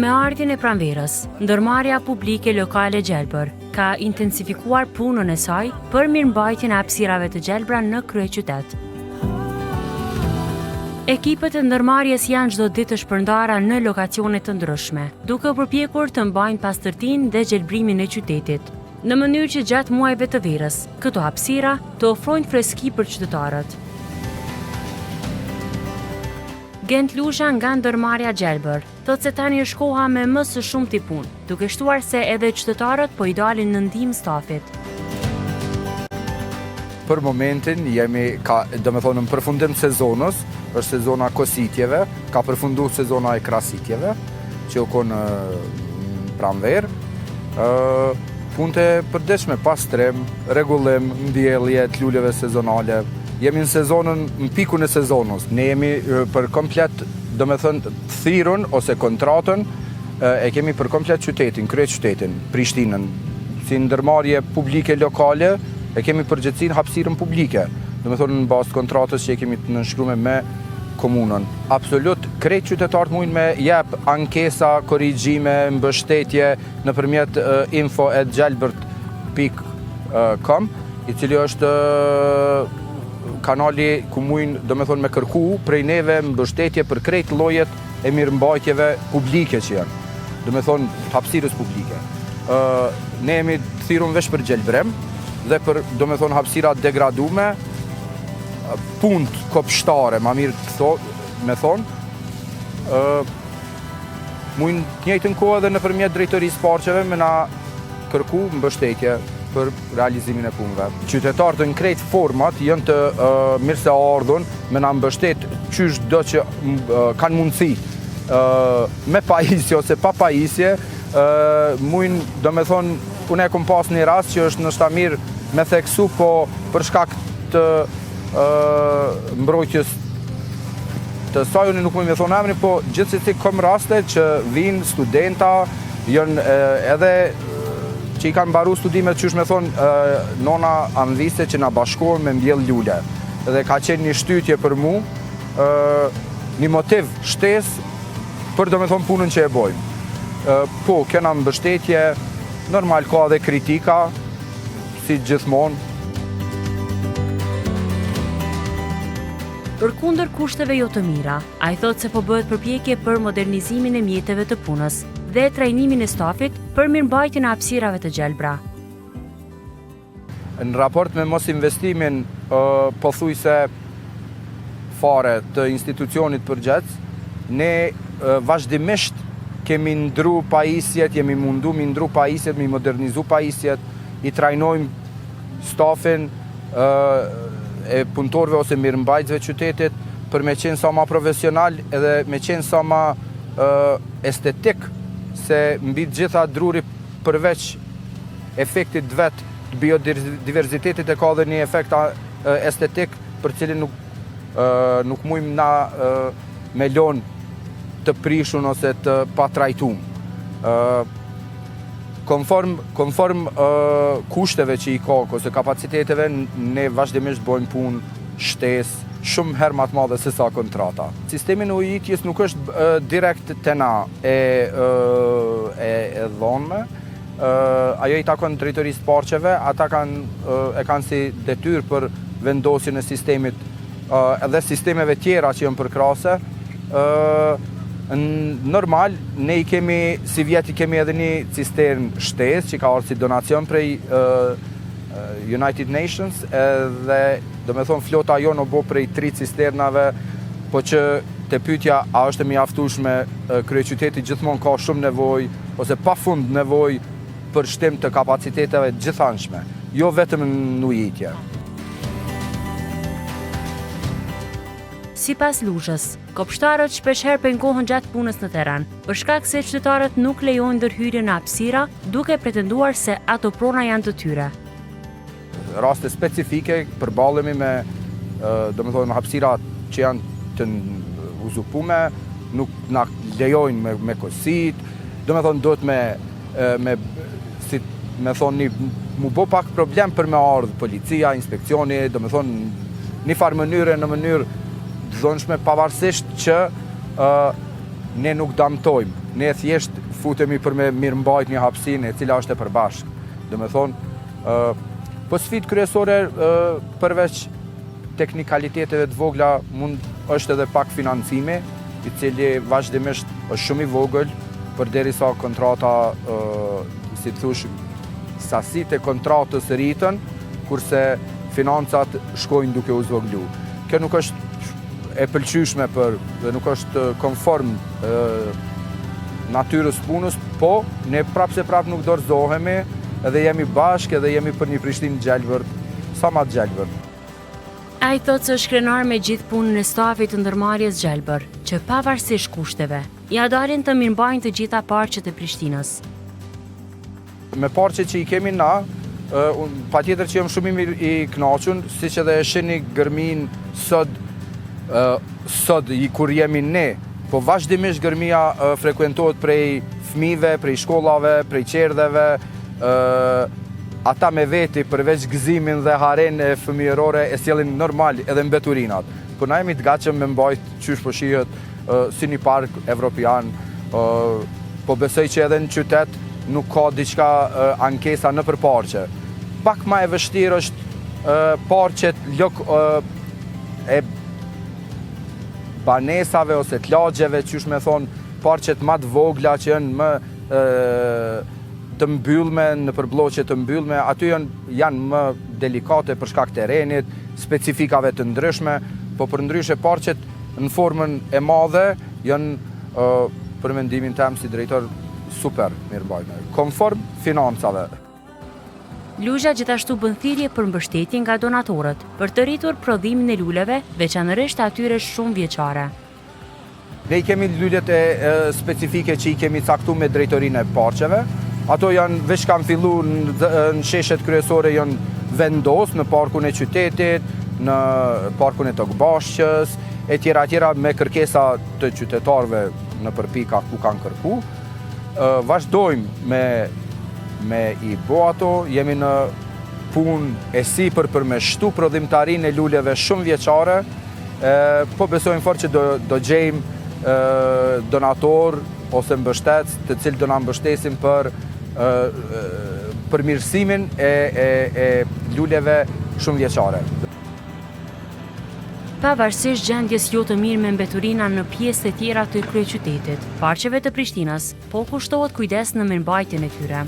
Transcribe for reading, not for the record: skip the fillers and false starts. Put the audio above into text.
Me ardhjen e pranverës, ndërmarrja publike lokale Gjelbër ka intensifikuar punën e saj për mirëmbajtjen e hapësirave të gjelbra në kryeqytet. Ekipet e ndërmarrjes janë çdo ditë të shpërndara në lokacione të ndryshme, duke u përpjekur të mbajnë pastërtinë dhe gjelbrimin e qytetit, në mënyrë që gjatë muajve të verës, këto hapësira të ofrojnë freski për qytetarët. Gent Lusha nga ndërmarrja Gjelbër thotë se tani është koha me më së shumti punë, duke shtuar se edhe qytetarët po i dalin në ndihmë stafit. Për momentin jemi në përfundim sezonës, është sezona kositjeve, ka përfundu sezona e krasitjeve, që u konë pranverë. Punët e përdeshme, pastrim, rregullim, mbjellje të luleve sezonale. Jemi në sezonën, në pikun e sezonës. Ne jemi për komplet, thirrën ose kontratën, e kemi për komplet qytetin, kryeqytetin, Prishtinën. Si ndërmarrje publike lokale, e kemi përgjithësinë hapësirën publike. Në bazë kontratës që e kemi të nënshkruar me komunën. Absolut, krejt qytetarët mundin me jep ankesa, korrigjime, mbështetje nëpërmjet info@gjelbert.com, i cili është kanali ku mundin me kërku prej neve mbështetje për krejt llojet e mirëmbajtjeve publike që janë. Hapësirës publike. Ne jemi thirrur veç për gjelbrim dhe për hapësira degradume, punët kopshtare, ma mirë me thonë, mundin të njëjtën kohë edhe nëpërmjet drejtorisë parqeve me na kërku mbështetje për realizimin e punëve. Qytetarët në krejt format janë të mirë se ardhur me na mbështet qysh do që kanë mundësi me pajisje ose pa pajisje, unë e kom pas një rast që është nështë mirë me theksu, po për shkak të mbrojtjes të saj, unë nuk më thonë emrin, po gjithsesi kom raste që vinë studenta, janë edhe që i kanë mbaru studimet, qysh me thonë nona anviste që na bashkohen me mbjell lule. Dhe ka qenë një shtytje për mu, një motiv shtesë për punën që e bojmë. Po, kena mbështetje, normal ka dhe kritika, si gjithmonë. Përkundër kushteve jo të mira, ai thotë se po bëhet përpjekje për modernizimin e mjeteve të punës dhe trajnimin e stafit për mirëmbajtjen e hapësirave të gjelbra. Në raport me mos investimin pothuajse fare të institucionit përgjithës, ne vazhdimisht kemi ndru pajisjet, jemi mundu mi ndru pajisjet, mi modernizu pajisjet, i trajnojmë stafin e punëtorëve ose mirëmbajtësve qytetit për me qenë sa ma profesional edhe me qenë sa ma estetik, se mbi gjitha druri përveç efektit vet të biodiversitetit e ka dhe një efekt estetik për cilin nuk mujmë na me lon të prishun ose të patrajtum. Konform kushteve që i ka ose kapaciteteve, ne vazhdimisht bojmë punë shtesë shumë herë më të madhe se sa kontrata. Sistemi në ujitjes nuk është direkt të na e dhonme. Ajo i takon drejtorisë parqeve, ata e kanë si detyrë për vendosjen e sistemit edhe sistemeve tjera që janë përkrase. Normal, ne i kemi, si vjet i kemi edhe një cisternë shtesë që ka ardhur si donacion prej United Nations, dhe flota jonë o bo prej 3 cisternave, po që te pyetja a është e mjaftueshme, kryeqyteti gjithmonë ka shumë nevojë ose pafund nevojë për shtim të kapaciteteve gjithanshme, jo vetëm në ujitje. Sipas Lushës, kopshtarët shpeshherë pengohen gjatë punës në terren, për shkak se qytetarët nuk lejojnë ndërhyrje në hapësira, duke pretenduar se ato prona janë të tyre. Raste specifike përballemi me hapësira që janë të uzupume, nuk na lejojnë me kosit, duhet mu bo pak problem për me ardhë policia, inspekcioni, një farë mënyre në mënyrë dhënshme pavarësisht që ne nuk damtojmë ne thjesht futemi për me mirëmbajt një hapësinë e cila është e përbashkë. Do me thonë, po sfidë kryesore përveç teknikaliteteve të vogla është edhe pak financimi, i cili vazhdimisht është shumë i vogël, përderisa kontrata, si të thush, sasitë e kontratës rritën, kurse financat shkojnë duke u zvoglu. Kjo nuk është e pëlqyeshme dhe nuk është konform natyrës punës, po ne prapë se prapë nuk dorëzohemi, edhe jemi bashkë, edhe jemi për një Prishtinë gjelbër, sa ma të gjelbër. Ai thotë se është krenar me gjithë punën e stafit të ndërmarrjes gjelbër, që pavarësisht kushteve, ja dalin të mirëmbajnë të gjitha parqet e Prishtinës. Me parqet që i kemi na, patjetër që jam shumë i kënaqur, siç edhe e shihni gërmin sot kur jemi ne, po vazhdimisht gërmia frekuentohet prej fëmijëve, prej shkollave, prej qerdheve, ata me veti përveç gëzimin dhe haren e fëmijërore e sjellin normal edhe mbeturinat. Po na jemi të gatshëm me mbajt qysh po shihet si një park evropian, po besoj që edhe në qytet nuk ka diçka ankesa në përparqe. Pak ma e vështirë është parqet lok e banesave ose të lagjeve, qysh me thonë parqet ma të vogla që janë më të mbyllme, në përbloqe të mbyllme, aty janë më delikate për shkak të terrenit, specifikave të ndryshme, po për ndryshe parqet në formën e madhe janë për mendimin tim si drejtor super mirëmbajtje, konform financave. Luzha gjithashtu bën thirrje për mbështetje nga donatorët për të rritur prodhimin e luleve, veçanërisht atyre shumë vjeçare. Ne i kemi lulet e specifike që i kemi caktuar me drejtorinë e parqeve. Ato janë veç kanë filluar në sheshet kryesore, janë vendos në parkun e qytetit, në parkun e Tokbashqës, e tjera me kërkesa të qytetarëve në përpika ku kanë kërku. Vazhdojmë me i bo ato, jemi në punë e sipër për me shtu prodhimtarinë e luleve shumë vjeçare, po besojmë fort që do gjejmë donator ose mbështetës të cilë do na mbështesin për përmirësimin e luleve shumë vjeçare. Pavarësisht gjendjes jo të mirë me mbeturina në pjesë të tjera të kryeqytetit, parqeve të Prishtinës po kushtohet kujdes në mirëmbajtjen e tyre.